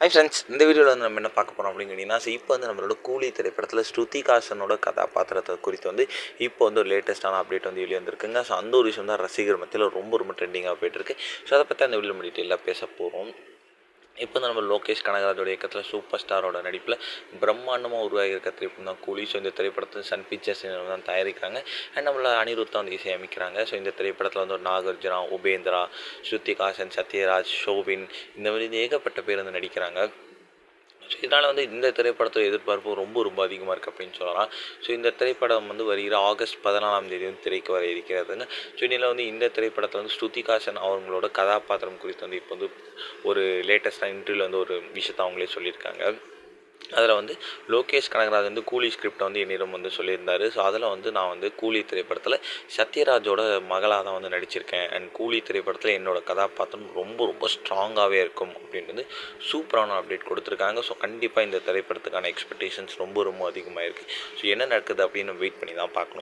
Hi friends, இந்த வீடியோவில் வந்து நம்ம என்ன பார்க்க போகிறோம் அப்படின்னு கேட்டிங்கன்னா, இப்போ வந்து நம்மளோட கூலி திரைப்படத்தில் ஸ்ருதிஹாசனோட கதாபாத்திரத்தை குறித்து வந்து இப்போ வந்து ஒரு லேட்டஸ்ட்டான அப்டேட் வந்து வெளியே வந்திருக்குங்க. ஸோ அந்த ஒரு விஷயம் தான் ரசிகர் மத்தியில் ரொம்ப ட்ரெண்டிங்காக போயிட்டுருக்கு. ஸோ அதை பற்றி அந்த வீடியோ நம்ம டீட்டெயிலாக பேச போகிறோம். இப்போ வந்து நம்ம லோகேஷ் கனகராஜோட இயக்கத்தில் சூப்பர் ஸ்டாரோட நடிப்பில் பிரம்மாண்டமாக உருவாகியிருக்க திரைப்படம் தான் கூலி. ஸோ இந்த திரைப்படத்தை சன் பிக்சர்ஸ் தான் தயாரிக்கிறாங்க. அண்ட் நம்மள அனிருத் வந்து இசையமைக்கிறாங்க. ஸோ இந்த திரைப்படத்தில் வந்து ஒரு நாகார்ஜுனா, உபேந்திரா, ஸ்ருதிஹாசன், சத்யராஜ், ஷோபின், இந்த மாதிரி ஏகப்பட்ட பேர் வந்து நடிக்கிறாங்க. ஸோ இதனால் வந்து இந்த திரைப்படத்தோட எதிர்பார்ப்பு ரொம்ப அதிகமாக இருக்குது அப்படின்னு சொல்லலாம். ஸோ இந்த திரைப்படம் வந்து வருகிற ஆகஸ்ட் 14ஆம் தேதி வந்து திரைக்கு வர இருக்கிறதுங்க. ஸோ இதில் வந்து இந்த திரைப்படத்தில் வந்து ஸ்ருதிஹாசன் அவங்களோட கதாபாத்திரம் குறித்து வந்து இப்போ வந்து ஒரு லேட்டஸ்ட்டாக இன்டர்வியூவில் வந்து ஒரு விஷயத்தை அவங்களே சொல்லியிருக்காங்க. அதில் வந்து லோகேஷ் கனகராஜ் வந்து கூலி ஸ்கிரிப்டை வந்து என்னிடம் வந்து சொல்லியிருந்தார். ஸோ அதில் வந்து நான் வந்து கூலி திரைப்படத்தில் சத்யராஜோட மகளாக தான் வந்து நடிச்சிருக்கேன். அண்ட் கூலி திரைப்படத்தில் என்னோடய கதாபாத்திரம் ரொம்ப ஸ்ட்ராங்காகவே இருக்கும் அப்படின்ட்டு சூப்பரான அப்டேட் கொடுத்துருக்காங்க. ஸோ கண்டிப்பாக இந்த திரைப்படத்துக்கான எக்ஸ்பெக்டேஷன்ஸ் ரொம்ப அதிகமாக இருக்குது. ஸோ என்ன நடக்குது அப்படின்னு வெயிட் பண்ணி தான் பார்க்கணும்.